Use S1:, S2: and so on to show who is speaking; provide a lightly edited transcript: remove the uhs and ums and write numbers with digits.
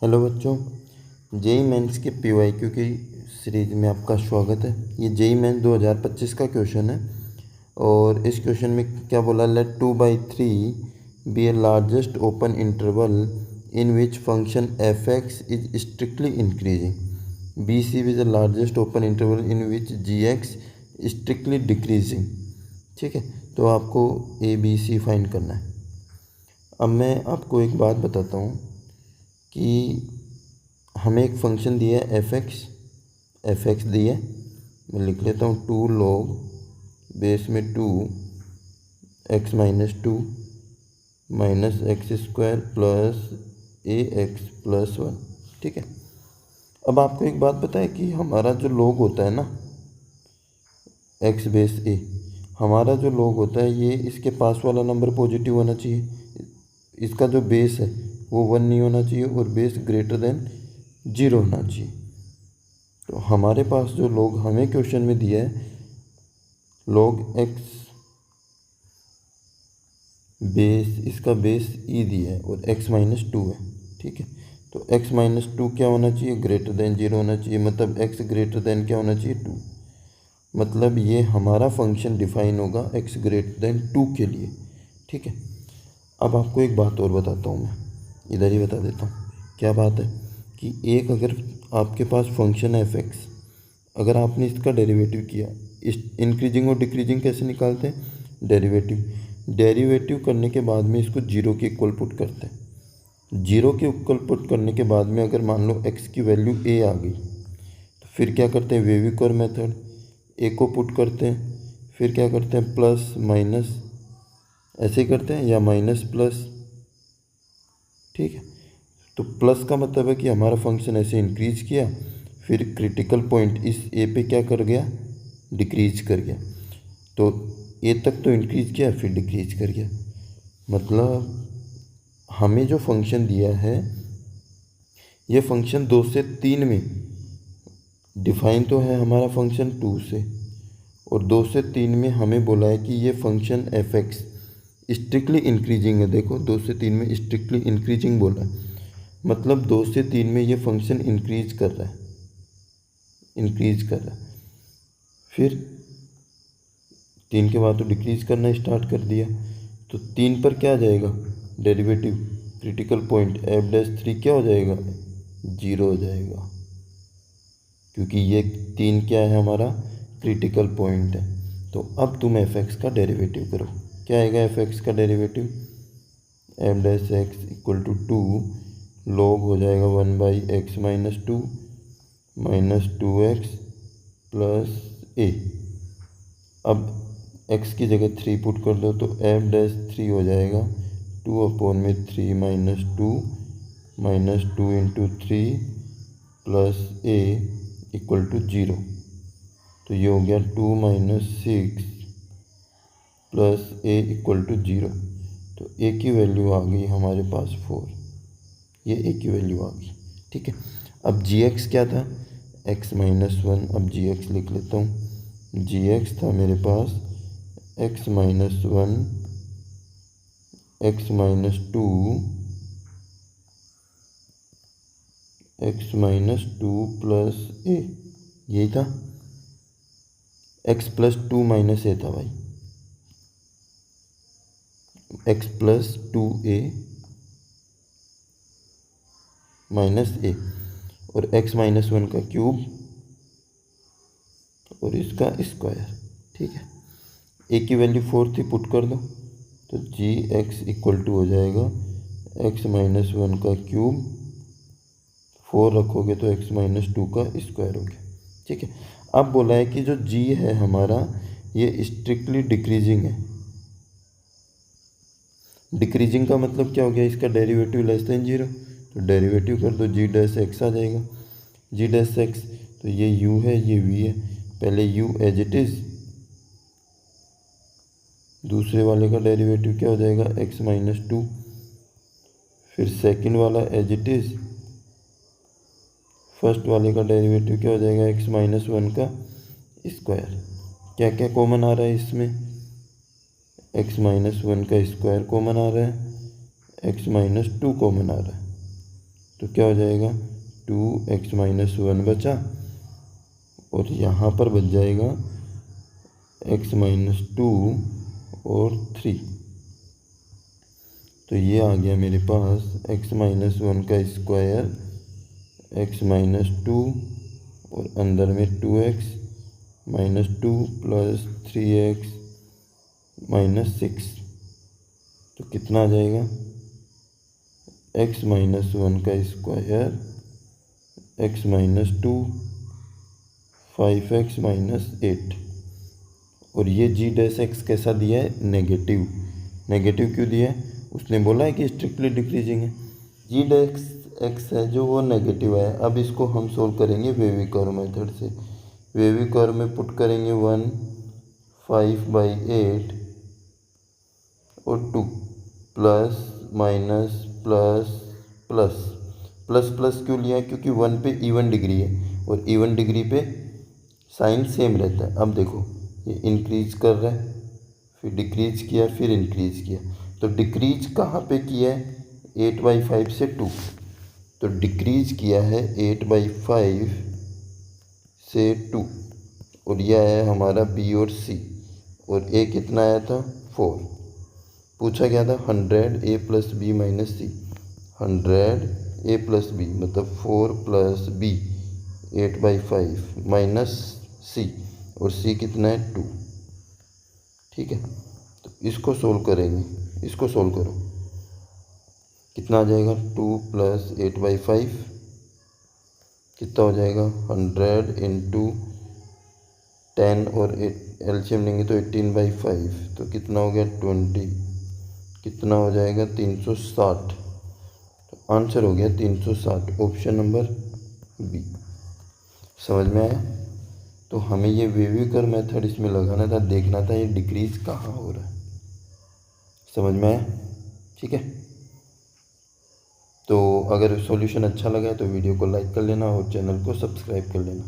S1: Hello बच्चों, JEE mains के PYQ की सीरीज में आपका स्वागत है। ये जेई मेंस 2025 का क्वेश्चन है और इस क्वेश्चन में क्या बोला, let 2/3 be a largest open interval in which function F X is strictly increasing, B C is the largest open interval in which G X strictly decreasing. ठीक है, तो आपको ए बी सी फाइंड करना है। अब मैं आपको एक बात बताता हूँ कि हमें एक फंक्शन दिया है एफ एक्स दिया है। मैं लिख लेता हूँ 2 log बेस में 2 x minus 2 minus x square plus a x plus 1। ठीक है, अब आपको एक बात पता है कि हमारा जो log होता है ना, x बेस ए, हमारा जो log होता है ये इसके पास वाला नंबर पॉजिटिव होना चाहिए, इसका जो बेस है वो 1 नहीं होना चाहिए और बेस ग्रेटर देन 0 होना चाहिए। तो हमारे पास जो log हमें क्वेश्चन में दिया है, log x बेस, इसका बेस e दिया है और x माइनस 2 है। ठीक है, तो x माइनस 2 क्या होना चाहिए, ग्रेटर देन 0 होना चाहिए, मतलब x ग्रेटर देन क्या होना चाहिए, 2। मतलब ये हमारा फंक्शन डिफाइन होगा x ग्रेटर देन 2 के लिए। ठीक है, अब आपको एक बात और बताता हूँ, मैं इधर ही बता देता हूँ। क्या बात है कि एक अगर आपके पास फंक्शन है एफ एक्स, अगर आपने इसका डेरिवेटिव किया, इस इंक्रीजिंग और डिक्रीजिंग कैसे निकालते हैं, डेरिवेटिव करने के बाद में इसको 0 के इक्वल पुट करते हैं। 0 के इक्वल पुट करने के बाद में अगर मान लो x की वैल्यू a आ गई, तो फिर क्या करते हैं, वेविकोर मेथड, a को पुट करते हैं, फिर क्या करते हैं, प्लस माइनस ऐसे ही करते हैं या माइनस प्लस। ठीक है, तो प्लस का मतलब है कि हमारा फंक्शन ऐसे इंक्रीज किया, फिर क्रिटिकल पॉइंट इस ए पे क्या कर गया, डिक्रीज कर गया। तो ए तक तो इंक्रीज किया, फिर डिक्रीज कर गया। मतलब हमें जो फंक्शन दिया है, ये फंक्शन 2 से 3 में डिफाइन तो है हमारा फंक्शन 2 से, और 2 से 3 में हमें बोला है कि ये function F x strictly increasing है। देखो 2 से 3 में स्ट्रिक्टली इंक्रीजिंग बोला है, मतलब 2 से 3 में ये फंक्शन इंक्रीज कर रहा है, फिर 3 के बाद तो डिक्रीज करना स्टार्ट कर दिया। तो 3 पर क्या आ जाएगा, derivative, critical point F dash 3 क्या हो जाएगा, 0 हो जाएगा, क्योंकि ये 3 क्या है, हमारा क्रिटिकल पॉइंट है। तो अब तुम एफ एक्स का डेरिवेटिव करो। क्या आएगा एफ एक्स का derivative, F dash X equal to 2 log हो जाएगा 1/x minus 2 minus 2x plus ए। अब x की जगह 3 पुट कर दो, तो एफ डैश 3 हो जाएगा 2/3 minus 2 minus 2 into 3 plus A equal to 0। तो ये हो गया 2 minus 6 plus A equal to 0। तो ए की वैल्यू आ गई हमारे पास 4, ये ए की वैल्यू आ गई। ठीक है, अब जी एक्स क्या था, x माइनस 1। अब जी एक्स लिख लेता हूँ, जी एक्स था मेरे पास x minus 1, x minus 2, x minus 2 plus a, यही था। x प्लस 2 माइनस ए था भाई, x प्लस 2a माइनस ए, और x माइनस 1 का क्यूब और इसका स्क्वायर। ठीक है, ए की वैल्यू 4 थी, पुट कर दो, तो जी एक्स इक्वल टू हो जाएगा x माइनस 1 का क्यूब, 4 रखोगे तो x माइनस 2 का स्क्वायर हो गया। ठीक है, अब बोला है कि जो g है हमारा, ये स्ट्रिक्टली डिक्रीजिंग है। डिक्रीजिंग का मतलब क्या हो गया, इसका डेरिवेटिव लेस देन 0, तो डेरिवेटिव कर दो, जी डैश एक्स आ जाएगा, जी डैश एक्स। तो ये u है, ये v है, पहले u एज इट इज़, दूसरे वाले का डेरिवेटिव क्या हो जाएगा, x माइनस 2, फिर सेकंड वाला एज इट इज़, फर्स्ट वाले का डेरिवेटिव क्या हो जाएगा, x माइनस 1 का स्क्वायर। क्या क्या कॉमन आ रहा है इसमें, x माइनस 1 का स्क्वायर कॉमन आ रहा है, x माइनस 2 कॉमन आ रहा है। तो क्या हो जाएगा 2x-1 बचा और यहाँ पर बच जाएगा x-2 और 3। तो ये आ गया मेरे पास x-1 का स्क्वायर x-2 और अंदर में 2x-2 प्लस 3x-6। तो कितना आ जाएगा x-1 का स्क्वायर x-2 5x-8। और ये g डैश x कैसा दिया है, नेगेटिव। नेगेटिव क्यों दिया है, उसने बोला है कि स्ट्रिक्टली डिक्रीजिंग है। जी डैश एक्स है जो वो नेगेटिव है। अब इसको हम सोल्व करेंगे वेविकर्व मेथड से। वेविकर्व में पुट करेंगे 1 5/8 और 2 plus minus plus plus plus plus क्यों लिया है, क्योंकि 1 पे इवन डिग्री है और इवन डिग्री पे साइन सेम रहता है। अब देखो ये इंक्रीज कर रहा है, फिर डिक्रीज किया, फिर इंक्रीज किया। तो डिक्रीज कहाँ पे किया है, 8/5 से 2। तो डिक्रीज किया है 8/5 से 2 और यह है हमारा बी और सी। और ए कितना आया था 4। पूछा गया था 100 a + b - c। 100 a + b मतलब 4 + b 8/5 माइनस c और c कितना है 2। ठीक है, तो इसको सोल्व करेंगे। इसको सोल्व करो, कितना आ जाएगा 2 + 8/5 कितना हो जाएगा 100 × 10 और एलसीएम लेंगे तो 18/5 तो कितना हो गया 20। कितना हो जाएगा 360। तो आंसर हो गया 360, ऑप्शन नंबर बी। समझ में आया। तो हमें ये वेविकर्व मेथड इसमें लगाना था, देखना था ये डिक्रीज कहाँ हो रहा है। समझ में आया, ठीक है। तो अगर सॉल्यूशन अच्छा लगा है तो वीडियो को लाइक कर लेना और चैनल को सब्सक्राइब कर लेना।